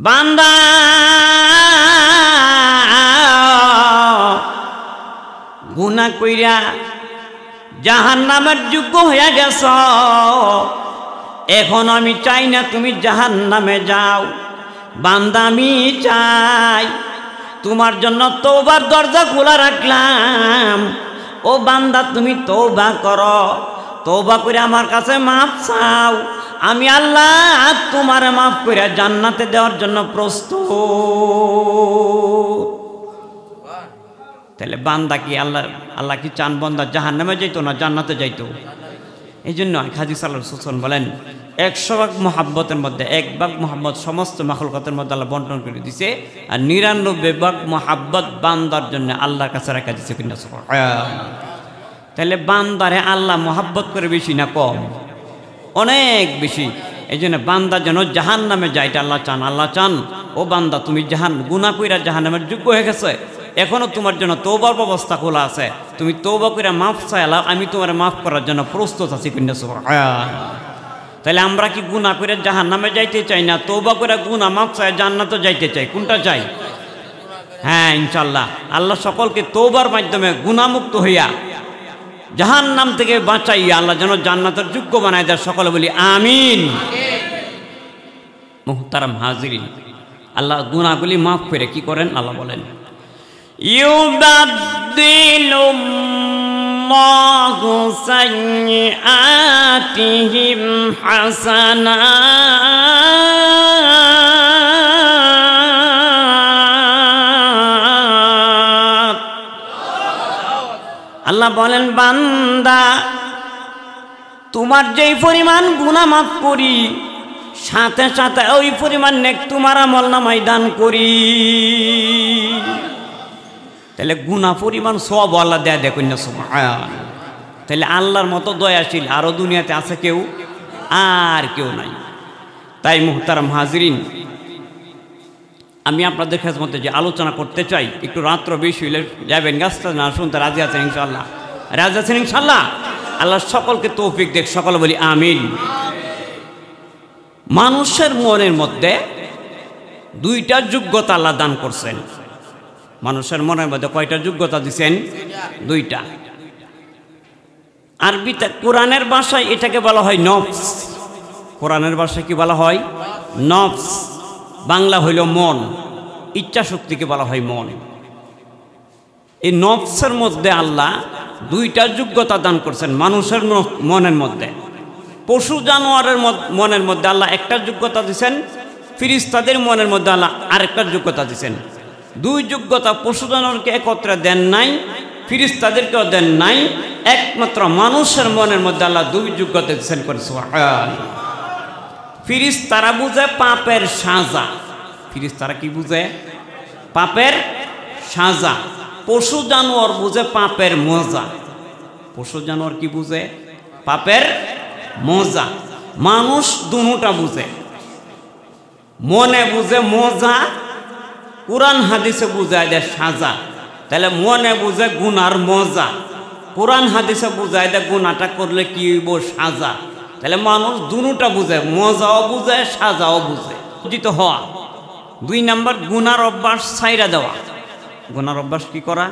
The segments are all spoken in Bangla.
বান্দা গুনাহ কইরা জাহান্নামের যোগ্য হয়ে গেছ, এখন আমি চাই না তুমি জাহান্নামে যাও। বান্দা আমি চাই তোমার জন্য তওবার দরজা খোলা রাখলাম। ও বান্দা তুমি তওবা করো, তওবা করে আমার কাছে মাফ চাও, আমি আল্লাহ তোমার মাফ করে জান্নাতে দেওয়ার জন্য প্রস্তুত। তাহলে বান্দা কি আল্লাহ কি চান বান্দা জাহান্নামে যাইতো না জান্নাতে যাইতো? এই জন্য হাজী সাল্লাল্লাহু আলাইহি ওয়াসাল্লাম বলেন 100 ভাগ মহাব্বতের মধ্যে 1 ভাগ মহাব্বত সমস্ত মাখলুকাতের মধ্যে আল্লাহ বন্টন করে দিছে, আর 99 ভাগ মহাব্বত বান্দার জন্য আল্লাহর কাছে রাখা দিছে কিনা সুবহানাল্লাহ। তাহলে বান্দারে আল্লাহ মহাব্বত করে বেশি না কম? অনেক বেশি। এই জন্য বান্দা যেন জাহান্নামে যায় এটা আল্লাহ চান। আল্লাহ চান ও বান্দা তুমি গুনাহ কইরা জাহান্নামের যোগ্য হয়ে গেছে, এখনো তোমার জন্য তওবার ব্যবস্থা খোলা আছে, তুমি তওবা করে মাফ চাইলা, আমি তোমার মাফ করার জন্য প্রস্তুত আছি কিনা সুবহানাল্লাহ। তাহলে আমরা কি গুনাহ করে জাহান্নামে যাইতে চাই না তওবা করে গুনাহ মাফ চাই জান্নাতে যাইতে চাই? কোনটা চাই? হ্যাঁ ইনশাআল্লাহ আল্লাহ সকলকে তওবার মাধ্যমে গুনাহমুক্ত হইয়া জাহান্নাম থেকে বাঁচাইয়া আল্লাহ যেন জান্নাতের যোগ্য বানায় দেয়। সকলে বলি আমিন। মুহতারাম হাজিরিন, আল্লাহ গুনাহগুলি মাফ করে কি করেন? আল্লাহ বলেন ইউবাদদিলুল্লাহু সাইয়্যাতিহিম হাসানাত। আল্লাহ বলেন বান্দা তোমার যেই পরিমাণ গুনাহ মাফ করি সাথে সাথে ওই পরিমাণ নেক তোমার আমলনামায় দান করি। তাহলে গুনাহ পরিমাণ সওয়াব আল্লাহ দেয়া দেখুন না সুবহানাল্লাহ। তাহলে আল্লাহর মতো দয়াশীল আরো দুনিয়াতে আছে কেউ? আর কেউ নাই। তাই মুহতারাম হাজিরিন, আমি আপনাদের খেদমতে যে আলোচনা করতে চাই, একটু রাত্র বেশি হইলে যাবেন গাছটা না শুনতে রাজি আছেন ইনশাআল্লাহ? রাজি আছেন ইনশাআল্লাহ? আল্লাহ সকলকে তৌফিক দেখ, সকলে বলি আমিন। মানুষের মনের মধ্যে দুইটা যোগ্যতা আল্লাহ দান করছেন। মানুষের মনের মধ্যে কয়টা যোগ্যতা দিচ্ছেন? দুইটা। আরবিতে কোরআনের ভাষায় এটাকে বলা হয় নফস। কোরআনের ভাষায় কি বলা হয়? নফস। বাংলা হইল মন, ইচ্ছা শক্তিকে বলা হয় মন। এই নফসের মধ্যে আল্লাহ দুইটা যোগ্যতা দান করছেন মানুষের মনের মধ্যে। পশু জানোয়ারের মনের মধ্যে আল্লাহ একটা যোগ্যতা দিচ্ছেন, ফিরিস্তাদের মনের মধ্যে আল্লাহ আরেকটা যোগ্যতা দিচ্ছেন। দুই যোগ্যতা পশু জানোয়ারকে একত্রে দেন নাই, ফিরিস্তাদেরকেও দেন নাই, একমাত্র মানুষের মনের মধ্যে আল্লাহ দুই যোগ্যতা দিচ্ছেন করে সুবহানাল্লাহ। ফিরিস্তারা বুঝে পাপের সাজা। ফিরিস্তারা কি বুঝে? পাপের সাজা। পশু জানোয়ার বুঝে পাপের মজা। পশু জানোয়ার কি বুঝে? পাপের মজা। মানুষ দুটা বুঝে, মনে বুঝে মজা, কোরআন হাদিসে বুঝায় দেয় সাজা। তাহলে মনে বুঝে গুনার মজা, কোরআন হাদিসে বুঝায় দেয় গুনাটা করলে কি হইব সাজা। তাহলে মানুষ দুটা বুঝে, মজাও বুঝে সাজাও বুঝে। বুঝিত হওয়া। 2 নাম্বার গুনার অভ্যাস ছাইরা দেওয়া। গুনার অভ্যাস কি করা?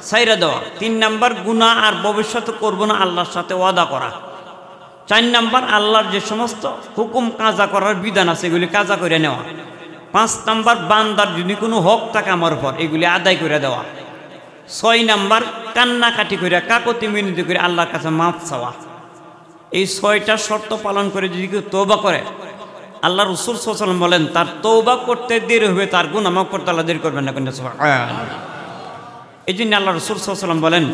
ছাইরা দেওয়া। 3 নাম্বার গুনাহ আর ভবিষ্যতে করব না আল্লাহর সাথে ওয়াদা করা। 4 নাম্বার আল্লাহর যে সমস্ত হুকুম কাজা করার বিধান আছে এগুলি কাজা করে নেওয়া। 5 নাম্বার বান্দার যদি কোনো হক থাকে আমার উপর এগুলি আদায় করে দেওয়া। 6 নাম্বার কান্নাকাটি করে কাকতি মিনতি করে আল্লাহর কাছে মাফ চাওয়া। এই 6টা শর্ত পালন করে যদি কেউ তওবা করে, আল্লাহ রাসূল সাল্লাল্লাহু আলাইহি ওয়াসাল্লাম বলেন তার তওবা করতে দেরি হবে, তার গুনাহ মাফ করতে আল্লাহ দেরি করবেন না। সুবহানাল্লাহ। এই জন্য আল্লাহ রাসূল সাল্লাল্লাহু আলাইহি ওয়াসাল্লাম বলেন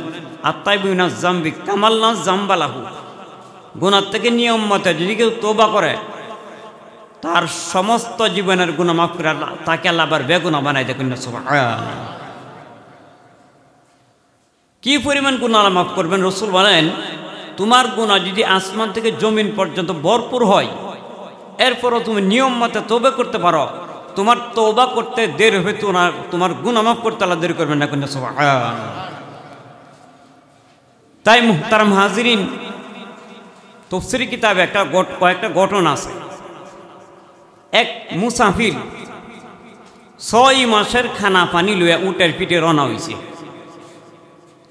আত-তাইবুনা যামবি কামাল্লা যামবালাহু। গুনাহ থেকে নিয়ম মতে যদি কেউ তওবা করে তার সমস্ত জীবনের গুনাহ মাফ করে তাকে আল্লাহ আবার বেগুনাহ বানায় দেখুন না। সুবহানাল্লাহ। কি পরিমাণ গুনাহ আল্লাহ মাফ করবেন? রাসূল বলেন তোমার গুনাহ যদি আসমান থেকে জমিন পর্যন্ত ভরপুর হয়, এরপরও তুমি নিয়ম মতে তওবা করতে পারো, তোমার তওবা করতে দেরি হবে, তোমার গুনাহ মাফ করতে আল্লাহ দেরি করবেন না। সুবহানাল্লাহ। তাই মুহতারাম হাজিরিন, তাফসীরি কিতাবে কয়েকটা ঘটনা আছে। এক মুসাফির 6 মাসের খানা পানি লইয়া উটের পিঠে রওনা হয়েছে।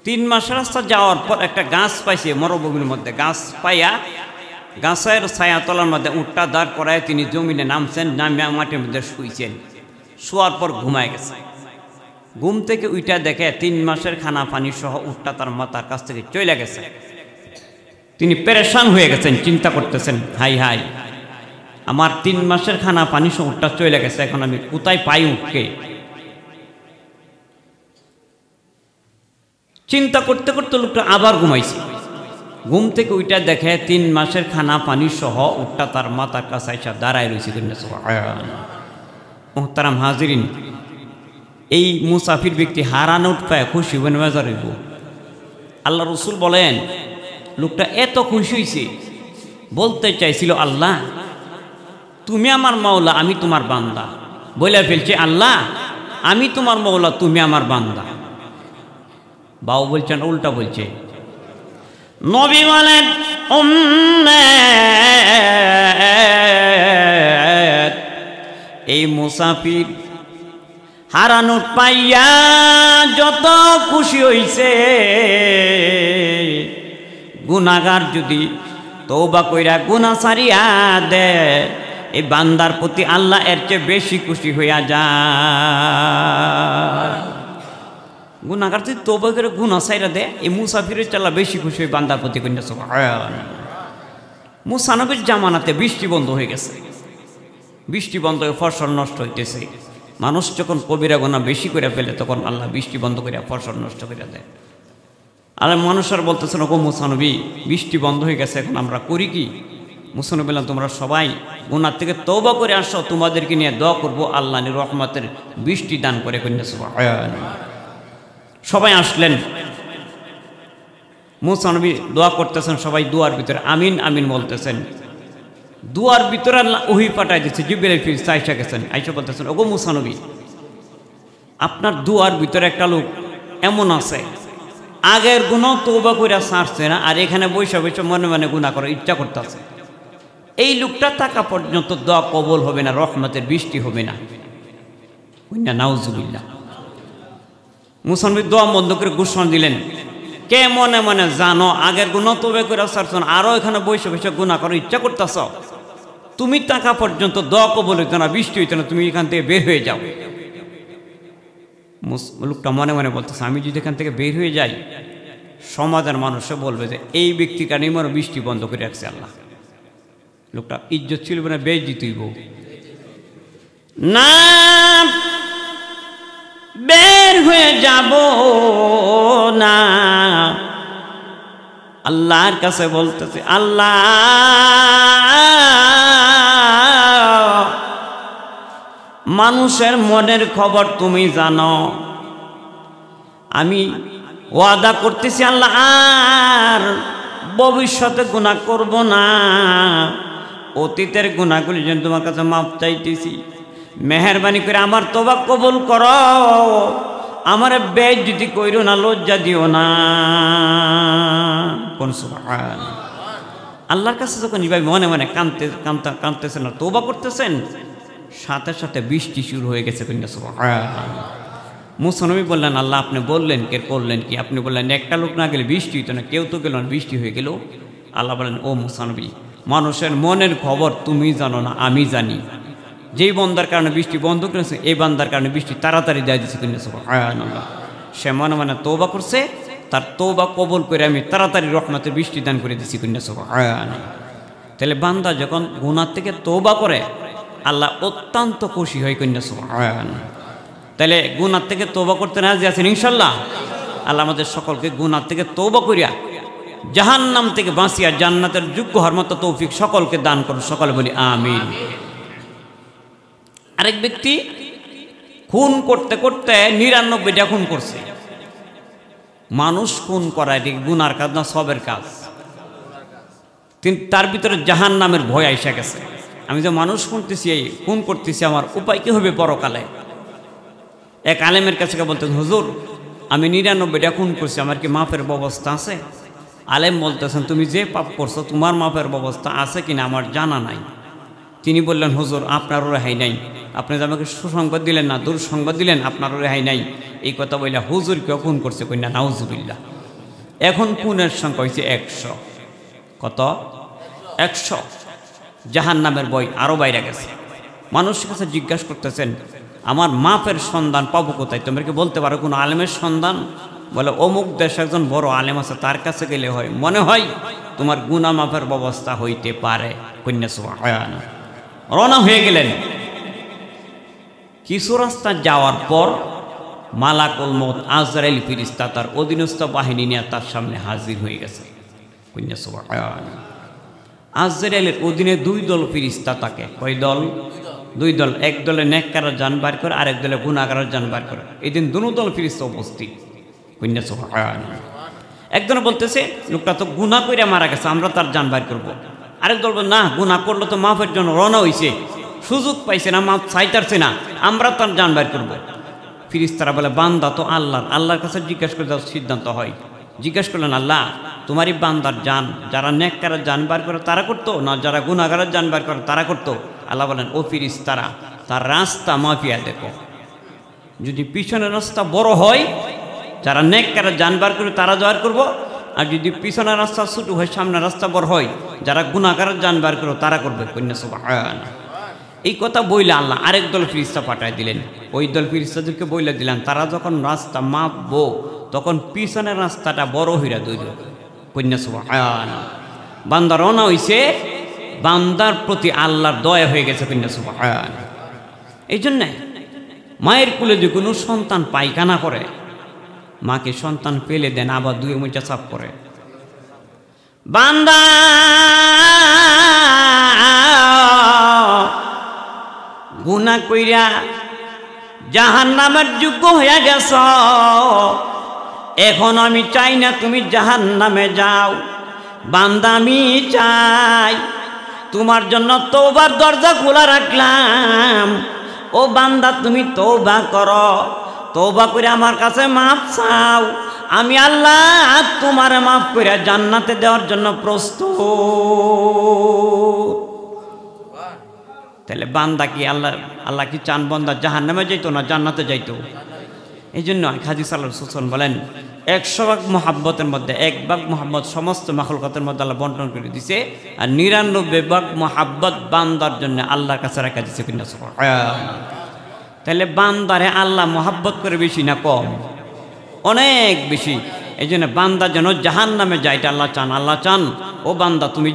3 মাস রাস্তা যাওয়ার পর একটা গাছ পাইছে মরুভূমির মধ্যে। গাছ পাইয়া গাছের ছায়া তলার মধ্যে উটটা দাঁড় করায় তিনি জমিনে নামছেন, নামিয়া মাটির মধ্যে শুইছেন। শোয়ার পর ঘুমায় গেছে। ঘুম থেকে উইটা দেখে 3 মাসের খানা পানি সহ উটটা তার মাথার কাছ থেকে চলে গেছে। তিনি পেরেশান হয়ে গেছেন, চিন্তা করতেছেন, হাই হাই, আমার 3 মাসের খানা পানি সহ উটটা চলে গেছে, এখন আমি কোথায় পাই উটকে? চিন্তা করতে করতে লোকটা আবার ঘুমাইছে। ঘুম থেকে উইটা দেখে 3 মাসের খানা পানি সহ উটটা তার মাথার কাছে এসে দাঁড়ায় রয়েছে। মোহতারাম হাজিরিন, এই মুসাফির ব্যক্তি হারানো উট পায় খুশি হবেন বাজার হইব। আল্লাহ রসুল বলেন, লোকটা এত খুশি হয়েছে, বলতে চাইছিল, আল্লাহ তুমি আমার মাওলা, আমি তোমার বান্দা। বলে ফেলছে, আল্লাহ আমি তোমার মাওলা, তুমি আমার বান্দা। বাউ বলছেন উল্টা বলছে। নবী বলেন, এই মুসাফির হারানো পাইয়া যত খুশি হইছে, গুনাহগার যদি তওবা কইরা গুনাহ ছাড়িয়া দে, এই বান্দার প্রতি আল্লাহ এর চেয়ে বেশি খুশি হইয়া যায়। গুনাহগার যদি তওবা করে গুনাহ ছাইরা দে, এই মুসাফিরের চালা বেশি খুশি হই বান্দার প্রতি। কইনা সুবহানাল্লাহ। মুসা নবীর জামানাতে বৃষ্টি বন্ধ হয়ে গেছে। বৃষ্টি বন্ধ হয়ে ফসল নষ্ট হইতেছে। মানুষ যখন কবিরা গুনাহ বেশি করে ফেলে, তখন আল্লাহ বৃষ্টি বন্ধ করে ফসল নষ্ট করে দেয়। আর মানুষের বলতেছেন, ও মুসা নবী বৃষ্টি বন্ধ হয়ে গেছে, এখন আমরা করি কি? মুসা নবী বললেন, তোমরা সবাই গুনাহ থেকে তওবা করে আসো, তোমাদেরকে নিয়ে দোয়া করব, আল্লাহ রহমতের বৃষ্টি দান করে। কইনা সুবহানাল্লাহ। সবাই আসলেন, মুসা নবী দোয়া করতেছেন, সবাই দুয়ার ভিতরে আমিন আমিন বলতেছেন। দুয়ার ভিতরে আল্লাহ ওহী পাঠাই দিচ্ছে, জিবরাইল ফেরেশতা আইসা গেছেন। আইসা বলতেছেন, ওগো মুসা নবী, আপনার দুয়ার ভিতরে একটা লোক এমন আছে, আগের গুনাহ তওবা কইরা ছাড়ছে না, আর এখানে বৈশা বৈশা মনে মনে গুনাহ করার ইচ্ছা করতেছে। এই লোকটা থাকা পর্যন্ত দোয়া কবুল হবে না, রহমতের বৃষ্টি হবে না। কইনা নাউজুবিল্লাহ। মুসা নবী দোয়া বন্ধ করে ঘোষণা দিলেন, কে মনে মনে জানো আগের গুনাহ তওবা কইরা ছাড়ছো না, আরো এখানে বৈশা বৈশা গুনাহ করার ইচ্ছা করতেছ, তুমি থাকা পর্যন্ত দোয়া কবুল হইতো না, বৃষ্টি হইতো না, তুমি এখান থেকে বের হয়ে যাও। লোকটা মনে মনে বলতেছে, আমি যদি এখান থেকে বের হয়ে যাই, সমাজের মানুষে বলবে যে এই ব্যক্তির কারণে আমার বৃষ্টি বন্ধ করে রাখছে আল্লাহ। লোকটা ইজ্জত ছিল না, বেইজ্জত হইব না, বের হয়ে যাব না। আল্লাহর কাছে বলতেছে, আল্লাহ মানুষের মনের খবর তুমি জানো, আমি ওয়াদা করতেছি আল্লাহ আর ভবিষ্যতে গুনাহ করব না, অতীতের গুনাহগুলি যেন তোমার কাছে মাপ চাইতেছি, মেহেরবানি করে আমার তওবা কবুল করো, আমার বেইজ্জতি কইরো না, লজ্জা দিও না। কোন সুবহানাল্লাহ। আল্লাহর কাছে যখন এইভাবে মনে মনে কাঁদতেছেন না, তওবা করতেছেন, সাথে সাথে বৃষ্টি শুরু হয়ে গেছে। কইনা সুবহানাল্লাহ। মুসা নবী বললেন, আল্লাহ আপনি বললেন কে, করলেন কি? আপনি বললেন একটা লোক না গেলে বৃষ্টি হইতো না, কেউ তো গেল না, বৃষ্টি হয়ে গেল। আল্লাহ বলেন, ও মুসা নবী, মানুষের মনের খবর তুমি জানো না, আমি জানি। যেই বান্দার কারণে বৃষ্টি বন্ধ করেছে, এই বান্দার কারণে বৃষ্টি তাড়াতাড়ি দেয় দিচ্ছে। কইনা সুবহানাল্লাহ। সে মনে মনে তওবা করছে, তার তওবা কবুল করে আমি তাড়াতাড়ি রহমতের বৃষ্টি দান করে দিচ্ছি। কইনা সুবহানাল্লাহ। তাহলে বান্দা যখন গুনাহ থেকে তওবা করে, আল্লাহ অত্যন্ত খুশি হয়। কইনা সুবহানাল্লাহ। তাহলে গুনাহ থেকে তওবা করতে রাজি আছেন ইনশাআল্লাহ? আল্লাহ আমাদের সকলকে গুনাহ থেকে তওবা করিয়া জাহান্নাম থেকে বাঁচিয়া জান্নাতের যোগ্য হওয়ার মতো তৌফিক সকলকে দান করুন। সকলে বলি আমিন। আরেক ব্যক্তি খুন করতে করতে ৯৯টা খুন করছে। মানুষ খুন করা এটি গুনার কাজ না সবের কাজ? তার ভিতরে জাহান্নামের ভয় আইসা গেছে। আমি যে মানুষ খুন করতেছি, আমার উপায় কি হবে পরকালে? এক আলেমের কাছে বলতেন, হুজুর আমি ৯৯টা খুন করছি, আমার কি মাফের ব্যবস্থা আছে? আলেম বলতেছেন, তুমি যে পাপ করছো তোমার মাফের ব্যবস্থা আছে কিনা আমার জানা নাই। তিনি বললেন, হুজুর আপনারও রেহাই নাই, আপনি যে আমাকে সুসংবাদ দিলেন না, দুঃসংবাদ দিলেন, আপনারও রেহাই নাই। এই কথা বললে হুজুরকেও খুন করছে, কন্যা নাউজুবিল্লাহ। এখন খুনের সংখ্যা হয়েছে 100। কত? 100। জাহান্নামের বই আরও বাইরে গেছে। মানুষের কাছে জিজ্ঞাসা করতেছেন, আমার মাপের সন্ধান পাবো কোথায়? তোমরা কি বলতে পারো কোনো আলেমের সন্ধান? বলে অমুক দেশে একজন বড় আলেম আছে, তার কাছে গেলে হয়, মনে হয় তোমার গুনাহ মাপের ব্যবস্থা হইতে পারে। কন্যা সুবহানাল্লাহ। রওনা হয়ে গেলেন। কিছু রাস্তা যাওয়ার পর মালাকুল মউত আজরাইল ফেরেশতা তার অধীনস্থ বাহিনী নিয়ে তার সামনে হাজির হয়ে গেছে। কন্যা সুবহানাল্লাহ। আজরাইলের অধীনে 2 দল ফেরেশতা থাকে। কয় দল? 2 দল। এক দলে নেককারের জান বার করে, আরেক দলে গুনাহগারের জান বার করে। এই দিন দুনো দল ফেরেশতা উপস্থিত। কন্যা সুবহানাল্লাহ। একজন বলতেছে লোকটা তো গুনাহ কইরা মারা গেছে, আমরা তার জান বার করব। আরেক দল বলে না, গুনাহ করলো তো মাফের জন্য রওনা হইছে, সুযোগ পাইছে না, মাফ চাইতারছে না, আমরা তার জান বার করব। ফেরেশতারা বলে বান্দা তো আল্লাহর কাছে জিজ্ঞাসা করে দেওয়ার সিদ্ধান্ত হয়। জিজ্ঞাসা করলেন, আল্লাহ তোমারই বান্দার জান যারা নেককারের জান বার করে তারা করতো, না যারা গুনাহগারের জান বার করে তারা করতো? আল্লাহ বলেন, ও ফেরেশতারা তার রাস্তা মাফিয়া দেখো। যদি পিছনের রাস্তা বড় হয়, যারা নেককারের জান বার করে তারা জয় করব। আর যদি পিছনের রাস্তা ছোট হয়, সামনের রাস্তা বড় হয়, যারা গুনাহগারের জান বার করে তারা করবে। কন্যা সুবহানাল্লাহ। এই কথা বইলে আল্লাহ আরেক দল ফেরেশতা পাঠায় দিলেন। ওই দল ফেরেশতাদেরকে বইলে দিলেন, তারা যখন রাস্তা মাপবো তখন পিছনের রাস্তাটা বড় হইরা দইল। কন্যা সুবহানাল্লাহ। বান্দা রওনা হইছে, বান্দার প্রতি আল্লাহর দয়া হয়ে গেছে। কন্যা সুবহানাল্লাহ। এই জন্যে মায়ের কুলে যে কোনো সন্তান পায়খানা করে, মাকে সন্তান পেলে দেন, আবার 2 মুঠা চাপ করে। বান্দা গুনাহ কইরা জাহান্নামের যোগ্য হয়ে গেছ, এখন আমি চাই না তুমি জাহান্নামে যাও। বান্দা আমি চাই, তোমার জন্য তওবার দরজা খোলা রাখলাম। ও বান্দা তুমি তওবা করো, তওবা করে আমার কাছে মাফ চাও। আমি আল্লাহ তোমার মাফ করে জান্নাতে দেওয়ার জন্য প্রস্তুত। তাহলে বান্দা কি আল্লাহ কি চান বান্দা জাহান্নামে যাইতো না জান্নাতে যাইতো? এই জন্য হাজী সাল্লাল্লাহু আলাইহি ওয়াসাল্লাম বলেন, 100 ভাগ মহাব্বতের মধ্যে 1 ভাগ মহাব্বত সমস্ত মাখলুকাতের মধ্যে আল্লাহ বন্টন করে দিছে, আর 99 ভাগ মহাব্বত বান্দার জন্য আল্লাহর কাছে রাখা দিছে। কিনা সুবহানাল্লাহ। তাহলে বান্দারে আল্লাহ মহাব্বত করে বেশি না কম? অনেক বেশি। এই জন্য বান্দা যেন জাহান্নামে যায় এটা আল্লাহ চান। আল্লাহ চান, ও বান্দা তুমি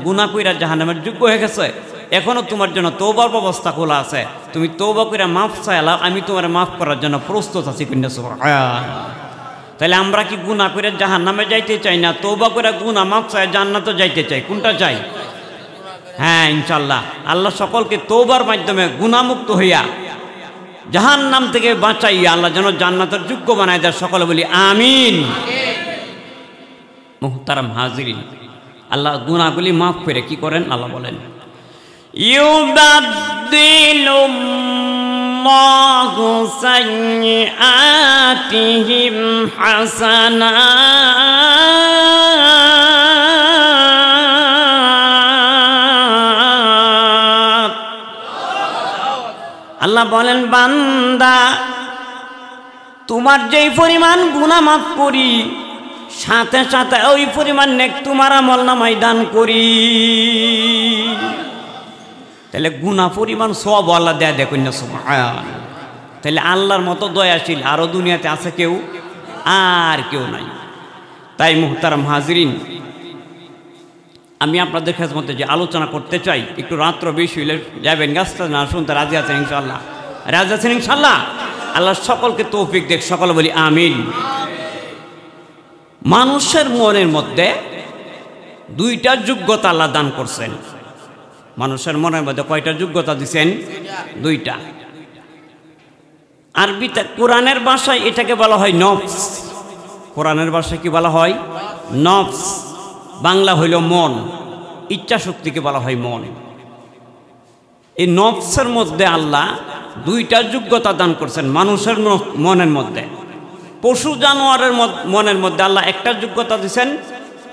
গুনাহ কইরা জাহান্নামের যোগ্য হয়ে গেছে, এখনো তোমার জন্য তওবার ব্যবস্থা খোলা আছে, তুমি তওবা কইরা মাফ চাইলা, আমি তোমার মাফ করার জন্য প্রস্তুত আছি। কিনা সুবহানাল্লাহ। তাহলে আমরা কি গুনাহ কইরা জাহান্নামে যাইতে চাই না, তওবা কইরা গুনাহ মাফ চাই জান্নাতে যাইতে চাই? কোনটা চাই? হ্যাঁ ইনশাআল্লাহ আল্লাহ সকলকে তওবার মাধ্যমে গুনাহমুক্ত হইয়া জাহান্নাম থেকে বাঁচাইয়া আল্লাহ যেন জান্নাতের যোগ্য বানায় দেয়। সকলে বলি আমিন। মুহতারাম হাজিরিন, আল্লাহ গুনাহগুলি মাফ করে কি করেন? আল্লাহ বলেন, ইউবাদদিলুল্লাহু সাইয়্যাতিহিম হাসানাত। আল্লাহ বলেন, বান্দা তোমার যেই পরিমাণ গুনাহ মাফ করি, সাথে সাথে ওই পরিমাণ নেক তোমার আমলনামায় দান করি। তাহলে গুনাহ পরিমাণ সওয়াব আল্লাহ দেয়া দেখুন না। সুবহানাল্লাহ। তাহলে আল্লাহর মতো দয়াশীল আরও দুনিয়াতে আছে কেউ? আর কেউ নাই। তাই মুহতারাম হাজিরিন, আমি আপনাদের খেদমতে যে আলোচনা করতে চাই, একটু রাত্র বেশি হইলে যাবেন, গাছটা না শুনতে রাজি আছেন ইনশাআল্লাহ? রাজি আছেন ইনশাআল্লাহ? আল্লাহ সকলকে তৌফিক দেখ, সকলে বলি আমিন। মানুষের মনের মধ্যে 2টা যোগ্যতা আল্লাহ দান করছেন। মানুষের মনের মধ্যে কয়টা যোগ্যতা দিচ্ছেন? 2টা। আরবিতে কোরআনের ভাষায় এটাকে বলা হয় নফস। কোরআনের ভাষায় কি বলা হয়? নফস। বাংলা হইল মন, ইচ্ছা শক্তিকে বলা হয় মন। এই নফসের মধ্যে আল্লাহ 2টা যোগ্যতা দান করছেন মানুষের মনের মধ্যে। পশু জানোয়ারের মনের মধ্যে আল্লাহ একটা যোগ্যতা দিচ্ছেন,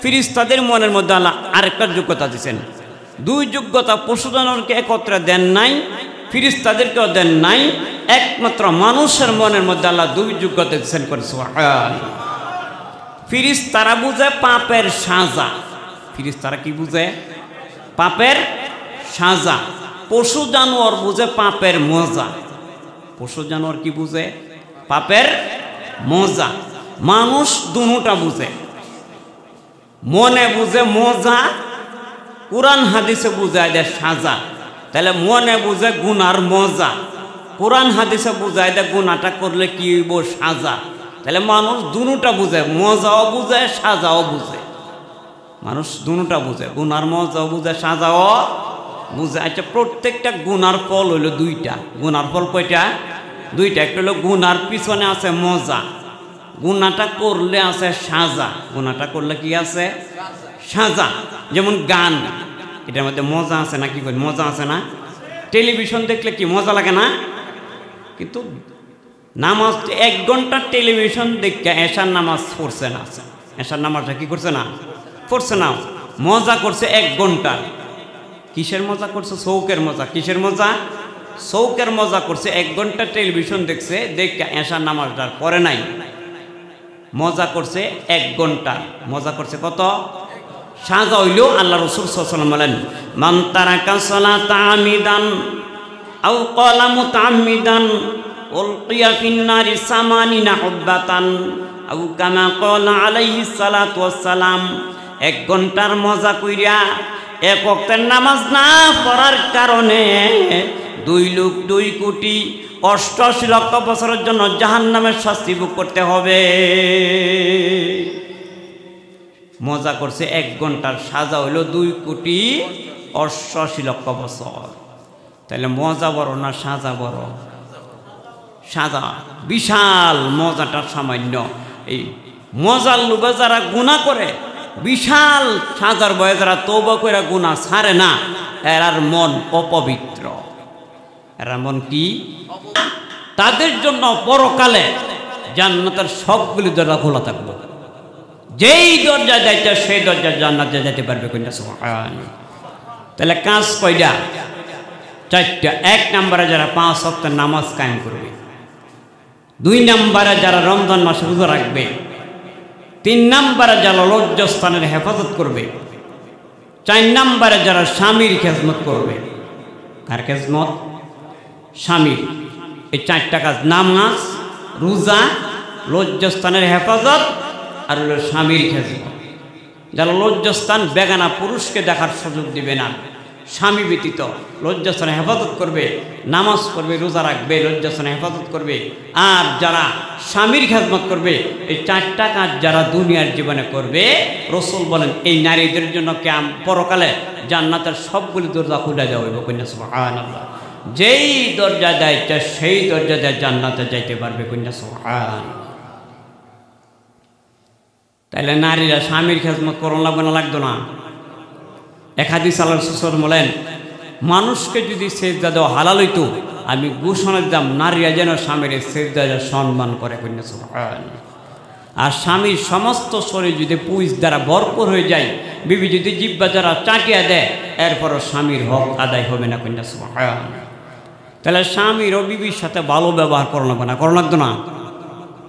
ফেরেশতাদের মনের মধ্যে আল্লাহ আরেকটা যোগ্যতা দিচ্ছেন। 2 যোগ্যতা পশু জানোয়ারকে একত্রে দেন নাই, ফিরিস্তাদেরকেও দেন নাই, একমাত্র মানুষের মনের মধ্যে আল্লাহ দুই যোগ্যতা দিচ্ছেন করে। সুবহানাল্লাহ। ফিরিস্তারা বুঝে পাপের সাজা। ফিরিস্তারা কি বুঝে? পাপের সাজা। পশু জানোয়ার বুঝে পাপের মজা। পশু জানোয়ার কি বুঝে? পাপের মজা। মানুষ দুটা বুঝে, মনে বুঝে মজা, কোরআন হাদিসে বুঝায় দেয় সাজা। তাহলে মনে বুঝে গুনার মজা, কোরআন হাদিসে বুঝায় দেয় গুনাটা করলে কি হইব সাজা। তাহলে মানুষ দুটা বুঝে, মজাও বুঝে সাজাও বুঝে। মানুষ দুটা বুঝে, গুনার মজাও বুঝে সাজাও বুঝে। আচ্ছা, প্রত্যেকটা গুনার ফল হইল দুইটা। গুনার ফল কয়টা? দুইটা। একটা হলো গুনার পিছনে আছে মজা, গুনাটা করলে আছে সাজা। গুনাটা করলে কি আছে? সাজা। যেমন গান, এটার মধ্যে মজা আছে না? কি করি? মজা আছে না? টেলিভিশন দেখলে কি মজা লাগে না? কিন্তু নামাজ 1 ঘন্টা টেলিভিশন দেখে এশার নামাজ পড়ছে না। এশার নামাজটা কি করছে না? পড়ছে না। মজা করছে 1 ঘন্টা। কিসের মজা করছে? শৌকের মজা। কিসের মজা? শৌকের মজা করছে। 1 ঘন্টা টেলিভিশন দেখছে, দেখে এশার নামাজটা পড়ে নাই। মজা করছে 1 ঘন্টা। মজা করছে কত? সাজা হইল। আল্লাহ রাসূল সাল্লাল্লাহু আলাইহি ওয়াসাল্লাম বলেন, মান তারাকা সালাতা আমিদান আও ক্বালা মুতাআম্মিদান উলকিয়া ফিন-নারি সামানিনা হুব্বাতান আও কামা ক্বালা আলাইহিস সালাতু ওয়াস সালাম। 1 ঘন্টার মজা কইরা 1 ওয়াক্তের নামাজ না পড়ার কারণে 2,02,88 লক্ষ বছরের জন্য জাহান্নামের শাস্তি ভোগ করতে হবে। মজা করছে 1 ঘন্টার, সাজা হইল 2,88 লক্ষ বছর। তাহলে মজা বড় না সাজা বড়? সাজা বিশাল, মজাটা সামান্য। এই মজার লোভে যারা গুনাহ করে, বিশাল সাজার ভয়ে যারা তওবা করে গুনাহ ছাড়ে না, এরার মন অপবিত্র। এরা মন কি? তাদের জন্য পরকালে জান্নাতের সবগুলি দরজা খোলা থাকবে। যেই দরজা যাইতে সেই দরজা জান্নাতে যেতে পারবে। কইনা সুবহানাল্লাহ। তাহলে কাজ কয়টা? 4টা। 1 নম্বরে যারা 5 ওয়াক্ত নামাজ কায়েম করবে, 2 নম্বরে যারা রমজান মাসে রোজা রাখবে, 3 নম্বরে যারা লজ্জাস্থানের হেফাজত করবে, 4 নম্বরে যারা স্বামীর খেদমত করবে। কার খেদমত? স্বামীর। এই 4টা কাজ: নামাজ, রোজা, লজ্জাস্থানের হেফাজত আর হলো স্বামীর খেদমত। যারা লজ্জাস্থান বেগানা পুরুষকে দেখার সুযোগ দিবে না, স্বামী ব্যতীত লজ্জাস্থানে হেফাজত করবে, নামাজ পড়বে, রোজা রাখবে, লজ্জাস্থানে হেফাজত করবে, আর যারা স্বামীর খেদমত করবে, এই 4টা কাজ যারা দুনিয়ার জীবনে করবে, রাসূল বলেন এই নারীদের জন্য পরকালে জান্নাতের সবগুলি দরজা খুলে দেওয়া হইব। কন্যা সুবহানাল্লাহ। যেই দরজা যাইতে সেই দরজা দিয়ে জান্নাতে যাইতে পারবে। কন্যা সুবহানাল্লাহ। তাইলে নারীরা স্বামীর খেদমত করন লাগবে না? লাগতো না? এক হাদিস আল্লাহর রাসূল বলেন, মানুষকে যদি সেজদা দেওয়া হালাল হইতো, আমি ঘোষণা দিতাম নারীরা যেন স্বামীর সেজদা সম্মান করে। কন্যা সুবহানাল্লাহ। আর স্বামীর সমস্ত শরীর যদি পুঁজ দ্বারা ভরপুর হয়ে যায়, বিবি যদি জিহ্বা দ্বারা চাটিয়া দেয়, এরপরও স্বামীর হক আদায় হবে না। কন্যা সুবহানাল্লাহ। তাহলে স্বামীর ও বিবির সাথে ভালো ব্যবহার করা লাগবে না? করা লাগতো না?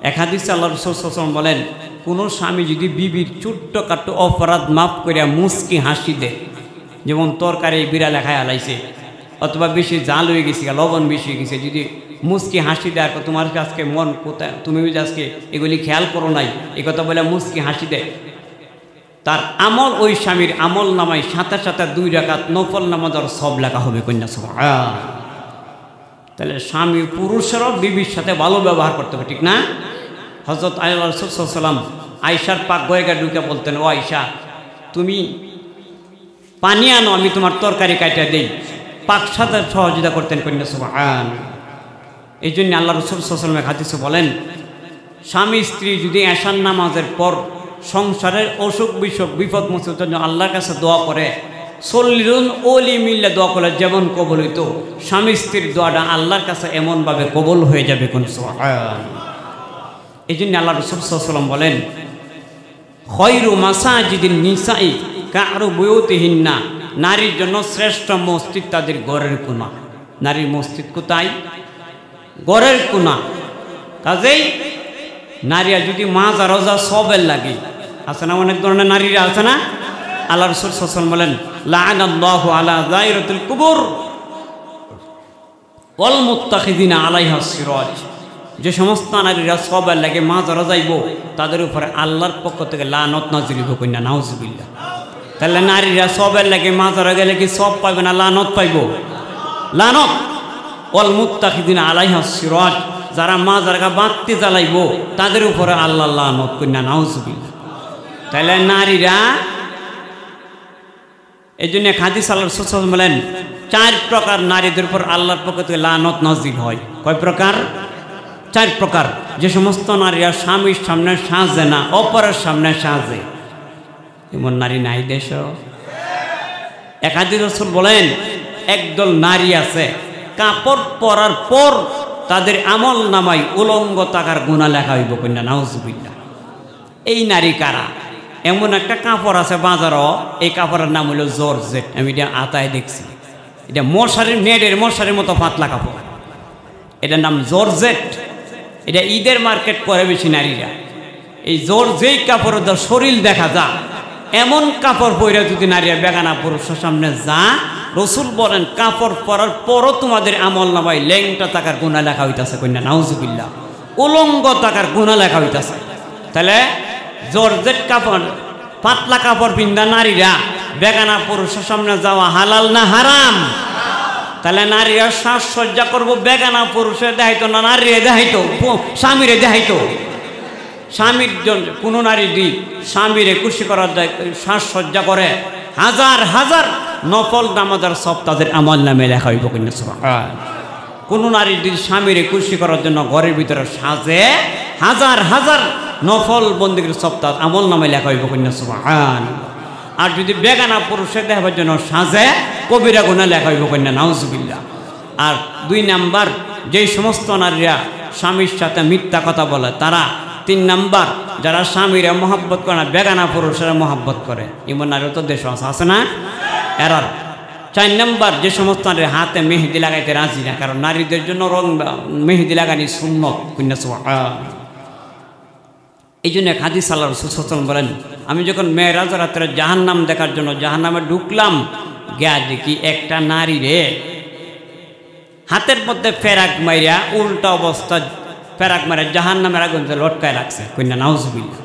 এক হাদিসে আল্লাহর রাসূল বলেন, কোনো স্বামী যদি বিবির ছোট্টখাটো অপরাধ মাফ করিয়া মুস্কি হাসি দেয়, যেমন তরকারি বিড়ালে খায় হালাইছে, অথবা বেশি জাল হয়ে গেছে, লবণ বেশি হয়ে গেছে, যদি মুস্কি হাসি দেয়, তোমার আজকে মন কোথায়, তুমি আজকে এগুলি খেয়াল করো নাই, এ কথা বলে মুস্কি হাসি দেয়, তার আমল ওই স্বামীর আমল নামায় সাথে সাথে 2 রাকাত নফল নামাজের সব লেখা হবে। কন্যা সুবহানাল্লাহ। তাহলে স্বামী পুরুষেরও বিবির সাথে ভালো ব্যবহার করতে হবে, ঠিক না? হযরত আল্লাহ রাসূল সাল্লাল্লাহু আলাইহি ওয়াসাল্লাম আয়েশার পাক গয়গা ঢুকে বলতেন, ও আয়েশা, তুমি পানি আনো, আমি তোমার তরকারি কাটা দেই। পাক সাথে সহযোগিতা করতেন। কন্যা সুবহানাল্লাহ। এই জন্য আল্লাহ রাসূল সাল্লাল্লাহু আলাইহি ওয়াসাল্লাম হাদিসে বলেন, স্বামী স্ত্রী যদি এশার নামাজের পর সংসারের অসুখ বিসুখ বিপদ মুক্তির জন্য আল্লাহর কাছে দোয়া করে, 40 ওলি মিল্লে দোয়া করলে যেমন কবুল হইতো, স্বামী স্ত্রীর দোয়াটা আল্লাহর কাছে এমনভাবে কবুল হয়ে যাবে। কোন সুবহানাল্লাহ। এই জন্য আল্লাহ রাসূল সাল্লাল্লাহু আলাইহি ওয়াসাল্লাম বলেন, খয়রু মাসাজিদিন নিসাই কারু বুয়ুতিহিন্না, নারীর জন্য শ্রেষ্ঠ মসজিদ তাদের ঘরের কোণা। নারীর মস্তিষ্ক কোথায়? গড়ের কোনা। কাজেই নারীরা যদি মাজা রোজা সবের লাগে, আছে না অনেক ধরনের নারীরা আছে না? আল্লাহ রাসূল সাল্লাল্লাহু আলাইহি ওয়াসাল্লাম বলেন লাআনাল্লাহু আলা যায়রাতুল কুবুর ওয়াল মুত্তাখিদিনা আলাইহা সিরাজ। যে সমস্ত নারীরা সবের লাগে মাজা রোজাইব তাদের উপরে আল্লাহর পক্ষ থেকে লানত নাযিল হইব কইনা নাউজুবিল্লাহ। তাহলে নারীরা সবের লাগে মাজা গেলে কি সব পাইবে না লানত পাইব? লানত। ওয়াল মুত্তাখিদিনা আলাইহা সিরাজ, যারা মাজারগা বাতি জ্বালাইব তাদের উপরে আল্লাহ লানত কইনা নাউজুবিল্লাহ। তাহলে নারীরা এই জন্য হাদিস আল্লাহ রাসূল সাল্লাল্লাহু আলাইহি ওয়াসাল্লাম বলেন 4 প্রকার নারীদের উপর আল্লাহর পক্ষ থেকে লানত নাযিল হয়। কয় প্রকার? 4 প্রকার। যে সমস্ত নারীরা স্বামীর সামনে সাজে না, অপরের সামনে সাজে, এমন নারী নাই দেশ। এক হাদিস রাসূল বলেন একদল নারী আছে কাপড় পরার পর তাদের আমল নামায় উলঙ্গ থাকার গুনাহ লেখা হইব কইনা নাউজুবিল্লাহ। এই নারী কারা? এমন একটা কাপড় আছে বাজারও, এই কাপড়ের নাম হলো জর্জেট। আমি এটা আতায় দেখছি, এটা মশারির নেটের মশারির মতো পাতলা কাপড়, এটার নাম জর্জেট। এটা ঈদের মার্কেট করে বেশি নারীরা। এই যেই কাপড়ের শরীর দেখা যা, এমন কাপড় পরে যদি নারীরা বেগানা পুরুষের সামনে যা, রসুল বলেন কাপড় পরার পরও তোমাদের আমল নামায় ল্যাংটা থাকার গুনাহ লেখা হইতাছে কইনা নাউজুবিল্লাহ। উলঙ্গ থাকার গুনাহ লেখা হইতাছে। তাহলে জর্জেট কাপড় পাতলা কাপড় পিন্দা নারীরা বেগানা পুরুষের সামনে যাওয়া হালাল না হারাম? তাহলে নারীরা সাজসজ্জা করবো বেগানা পুরুষের দেখাইতো না, নারীরা দেখাইতো, স্বামীরে দেখাইতো। স্বামীর জন্য কোনো নারী স্বামীরে খুশি করার সাজসজ্জা করে, হাজার হাজার নফল নামাজের সব তাদের আমল নামে লেখা হইব কিনা সুবহান। কোনো নারী যদি স্বামীরে খুশি করার জন্য ঘরের ভিতরে সাজে, হাজার হাজার নফল বন্দিগির সব তার আমল নামে লেখা হইব কিনা সুবহান। আর যদি বেগানা পুরুষের দেখাবার জন্য সাজে, কবিরা গুনাহ লেখা হইব কিনা নাউজুবিল্লাহ। আর 2 নাম্বার, যেই সমস্ত নারীরা স্বামীর সাথে মিথ্যা কথা বলে তারা। 3 নাম্বার, যারা স্বামীরা মহব্বত করে না, বেগানা পুরুষেরা মহব্বত করে, এমন নারীও তো দেশ আছে না? এরার 4 নাম্বার, যে সমস্ত নারীর হাতে মেহেদি লাগাইতে রাজি না, কারণ নারীদের জন্য মেহেদি লাগানি সুন্নত কন্যা সুবহান। এই জন্য হাদিস আল্লাহ রাসূল সাল্লাল্লাহু আলাইহি ওয়াসাল্লাম বলেন আমি যখন মেরাজ রাত্রে জাহান্নাম দেখার জন্য জাহান্নামে ঢুকলাম, গিয়া দেখি একটা নারী রে হাতের মধ্যে ফেরাক মাইরা উল্টা অবস্থা ফেরাক মারা জাহান্নামের আগুন লটকায় রাখছে কন্যা নাউজুবিল্লাহ।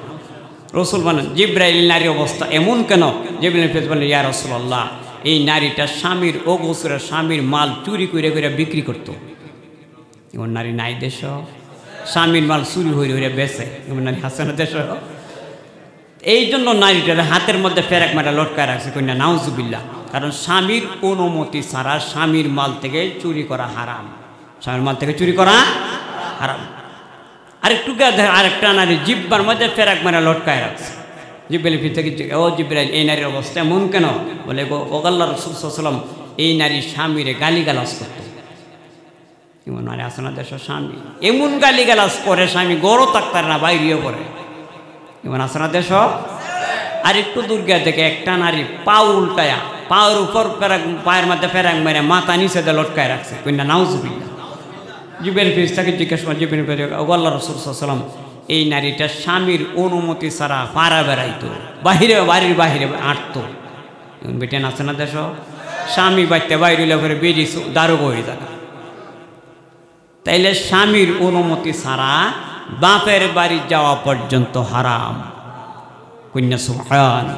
রসুল বলেন জিব্রাইল নারী অবস্থা এমন কেন? জিব্রাইল বলেন ইয়া রাসূলুল্লাহ, এই নারীটা স্বামীর ও গোসরের স্বামীর মাল চুরি করে করে বিক্রি করতো। এমন নারী নাই দেশ? স্বামীর মাল চুরি হয়ে হয়ে বেচে, এমন নারী হাসে না দেশ? এই জন্য নারীটার হাতের মধ্যে ফেরাক মারা লটকায় রাখছে কন্যা নাউজুবিল্লাহ। কারণ স্বামীর অনুমতি ছাড়া স্বামীর মাল থেকে চুরি করা হারাম, স্বামীর মাল থেকে চুরি করা হারাম। আরেকটু আরেকটা নারী জিব্বার মধ্যে ফেরাক মারা লটকায় রাখছে। জিব্রাইল থেকে ও জিব্রাইল, এই নারীর অবস্থা এমন কেন? বলে ও আল্লাহর রাসূল সাল্লাল্লাহু আলাইহি ওয়াসাল্লাম এই নারী স্বামীরে গালিগালাজ করত। এমন নারী আছে না দেশের? স্বামী এমন গালিগালাজ করে, স্বামী গড়ও থাকতার না, বাইরেও পড়ে, এমন আছে না দেশ? আর একটু দুর্গা থেকে একটা নারী পা উল্টায়া পায়ের উপর পায়ের মধ্যে ফেরাক মেরে মাথা নিচে দিয়ে লটকায় রাখছে কন্যা নাউজুবিল্লাহ। জিব্রাইল তাকে জিজ্ঞাসা করে, জিব্রাইল আল্লাহ রাসূল সাল্লাল্লাহু আলাইহি ওয়াসাল্লাম এই নারীটা স্বামীর অনুমতি ছাড়া পাড়া বেড়াইতো, বাড়ির বাহিরে আঁটতো। বেটেন আছে না দেশ? স্বামী বাড়িতে বাইরে করে বেরিয়ে দারোগ হয়ে যাবে। তাইলে স্বামীর অনুমতি ছাড়া বাপের বাড়ি যাওয়া পর্যন্ত হারাম কন্যা সুবহান।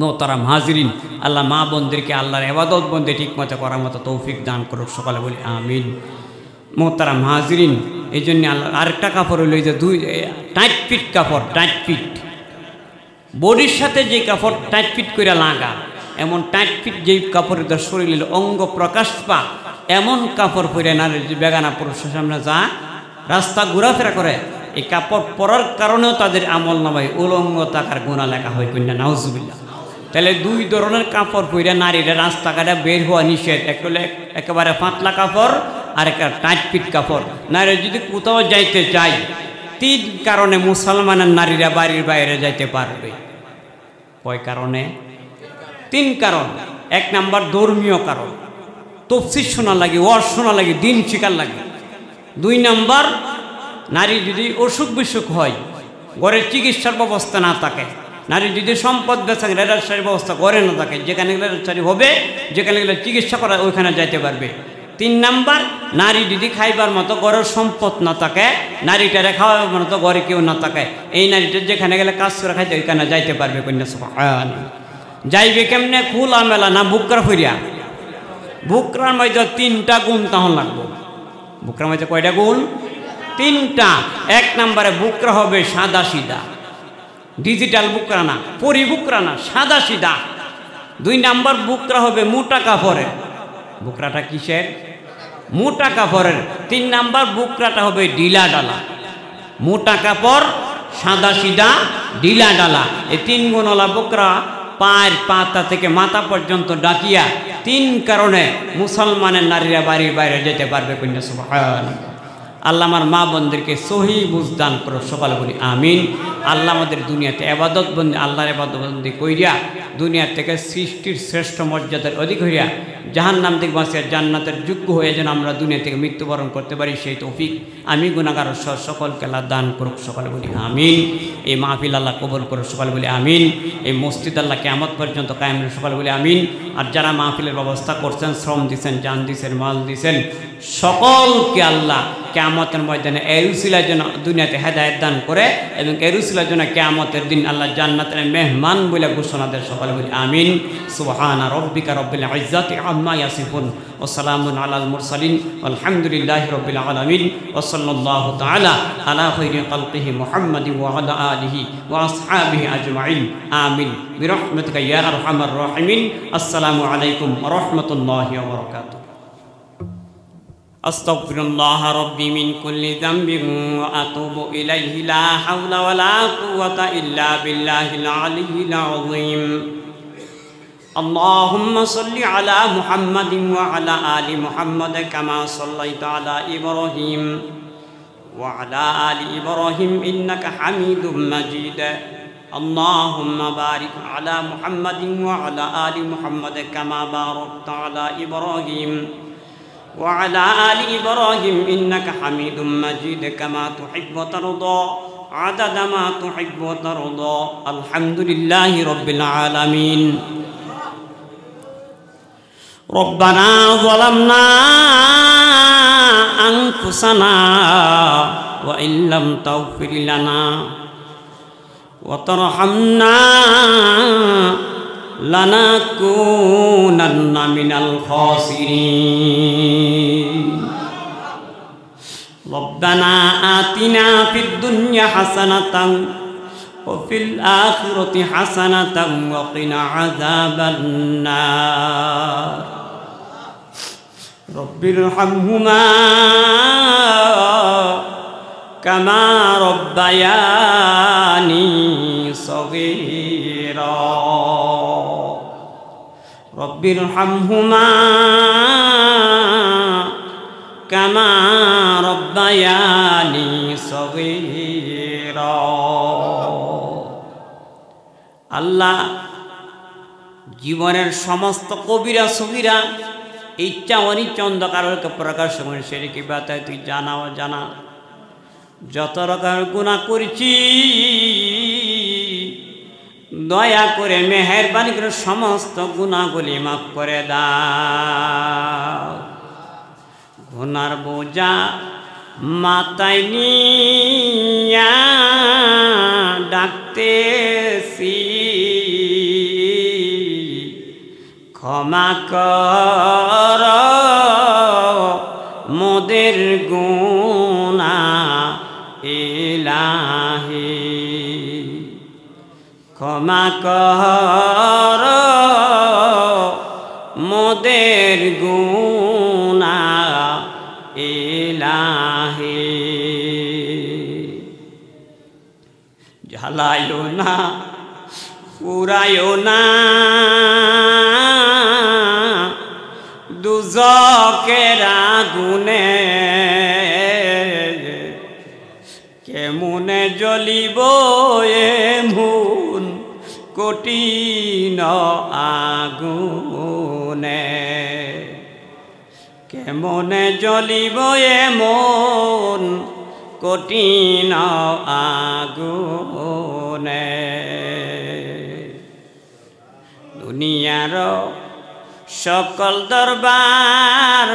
মোহতারাম হাজিরিন, আল্লাহ মা বোনদেরকে আল্লাহর ইবাদত বন্দে ঠিক মতো করার মতো তৌফিক দান করুক, সকালে বলি আমিন। মোহতারাম হাজিরিন, এই জন্য আল্লাহ আরেকটা কাপড় হইল যে টাইট ফিট কাপড়, টাইট ফিট বডির সাথে যে কাপড় টাইট ফিট করে লাগা, এমন টাইট ফিট যেই কাপড়ের শরীরের অঙ্গ প্রকাশ পা, এমন কাপড় পরে নারীর যে বেগানা পুরুষের সামনে যা রাস্তা ঘোরাফেরা করে, এই কাপড় পরার কারণেও তাদের আমল নামায় উলঙ্গ থাকার গুনাহ লেখা হয় কন্যা নাউজুবিল্লাহ। তাহলে 2 ধরনের কাপড় পরে নারীরা রাস্তাঘাটে বের হওয়া নিষেধ। একটা হলো একেবারে পাতলা কাপড়, আর একটা টাইট ফিট কাপড়। নারী যদি কোথাও যাইতে চাই, 3 কারণে মুসলমানের নারীরা বাড়ির বাইরে যাইতে পারবে। কয় কারণে? 3 কারণ। 1 নাম্বার ধর্মীয় কারণ, তফসির শোনা লাগে, ওয়াজ শোনা লাগে, দিন শিকার লাগে। 2 নাম্বার, নারী যদি অসুখ বিসুখ হয়, ঘরের চিকিৎসার ব্যবস্থা না থাকে, নারী যদি সম্পদ বেচা রেলার ব্যবস্থা করে না থাকে, যেখানে রেলার হবে, যেখানে গেলে চিকিৎসা করা ওইখানে যাইতে পারবে। 3 নাম্বার, নারী যদি খাইবার মতো ঘরের সম্পদ না থাকে, নারীটারে খাওয়াবার মতো ঘরে কেউ না থাকে, এই নারীটা যেখানে গেলে কাজ করে খাইতে ওইখানে যাইতে পারবে। কন্যা সুবহানাল্লাহ। যাইবে কেমনে? খোলা মেলা না বুকরা ফিরিয়া? বুকরার মধ্যে 3টা গুণ তখন লাগবো। বুকরার মধ্যে কয়টা গুণ? 3টা। 1 নম্বরে বুকরা হবে সাদা সিধা, ডিজিটাল বুকরা না, পরি বুকরা না, সাদা সিধা। 2 নাম্বার বুকরা হবে মোটা কাপড়ের। বুকরাটা কিসের? মোটা কাপড়ের। 3 নাম্বার বুকরাটা হবে ঢিলা ডালা। মোটা কাপড়, সাদা সিধা, ঢিলা ডালা। এই 3 গুণওয়ালা বুকরা পায়ের পাতা থেকে মাথা পর্যন্ত ডাকিয়া 3 কারণে মুসলমানের নারীরা বাড়ির বাইরে যেতে পারবে। কন্যা সুবহানাল্লাহ। আল্লাহ আমার মা বোনদেরকে সহি বুঝদান করো, সকালে বলি আমিন। আল্লাহ আমাদের দুনিয়াতে এবাদত বন্দি, আল্লাহর এবাদত বন্দি কইরা দুনিয়া থেকে সৃষ্টির শ্রেষ্ঠ মর্যাদার অধিক হইয়া জাহান্নাম থেকে বাঁচিয়া জান্নাতের যোগ্য হয়ে যেন আমরা দুনিয়া থেকে মৃত্যুবরণ করতে পারি, সেই তৌফিক আমি গুনাহগার সকলকে আল্লাহ দান করুক, সকালে বলি আমিন। এই মাহফিল আল্লাহ কবুল করুক, সকালে বলি আমিন। এই মসজিদ আল্লাহ কিয়ামত পর্যন্ত কায়েম রাখুক, সকালে বলি আমিন। আর যারা মাহফিলের ব্যবস্থা করছেন, শ্রম দিচ্ছেন, জান দিচ্ছেন, মাল দিচ্ছেন, সকলকে আল্লাহ কিয়ামতের ময়দানে এর উসিলার জন্য দুনিয়াতে হেদায়েত দান করে এবং এর উসিলার জন্য কিয়ামতের দিন আল্লাহ জান্নাতের মেহমান বলে ঘোষণা দেন, সকালে বলি আমিন। সুবহানা রাব্বিকা রাব্বিল ইজ্জাতি আম্মা ইয়াসিফুন ওয়া সালামুন আলাল মুরসালিন আলহামদুলিল্লাহি রাব্বিল আলামিন ওয়া সাল্লাল্লাহু তাআলা আলা খায়রি খালকিহি মুহাম্মাদিন ওয়া আলা আলিহি ওয়া আসহাবিহি আজমাইন আমিন বিরহমাতিকা ইয়া আরহামার রাহিমিন। আসসালামু আলাইকুম ওয়া রাহমাতুল্লাহি ওয়া বারাকাতুহু। আস্তাগফিরুল্লাহ রাব্বি মিন কুল্লি যামবিন ওয়া আতুবু ইলাইহি লা হাওলা ওয়া লা কুওয়াতা ইল্লা বিল্লাহিল আলিয়্যিল আযীম। আল্লাহুম্মা সাল্লি আলা মুহাম্মাদিন ওয়া আলা আলি মুহাম্মাদ কামা সাল্লাইতা আলা ইব্রাহিম ওয়া আলা আলি ইব্রাহিম ইন্নাকা হামিদুম মাজিদ। আল্লাহুম্মা বারিক আলা মুহাম্মাদিন ওয়া আলা আলি মুহাম্মাদ কামা বারাকতা আলা ইব্রাহিম وعلى آل إبراهيم إنك حميد مجيد كما تحب وترضى عدد ما تحب وترضى. الحمد لله رب العالمين. ربنا ظلمنا أنفسنا وإن لم تغفر لنا وترحمنا لنكونن من الخاسرين. ربنا آتنا في الدنيا حسنة وفي الآخرة حسنة وقنا عذاب النار. رب ارحمهما كما ربياني صغيرا. رب ارحمهما كما ربياني صغيرا. আল্লাহ জীবনের সমস্ত কবিরা সগীরা ইচ্ছা অনিচ্ছা অন্ধকারকে প্রকাশ করে সেরে কি বাতায় তুই জানা ও জানা যত রকম গুনাহ করেছি দয়া করে মেহেরবানি করে সমস্ত গুনাহগুলি মাফ করে দাও। গুনার বোঝা মাথায় নিয়া ডাকতেছি ক্ষমা কর মোদের গুনাহ ইলাহি। ক্ষমা কর মোদের গুনাহ ইলাহি। জ্বালায়ো না পুরায়ো না দুজকের আগুনে, কেমনে জ্বলিব এমন কঠিন আগুনে। মনে জ্বলিব এমন কঠিন আগুনে দুনিয়ার সকল দরবার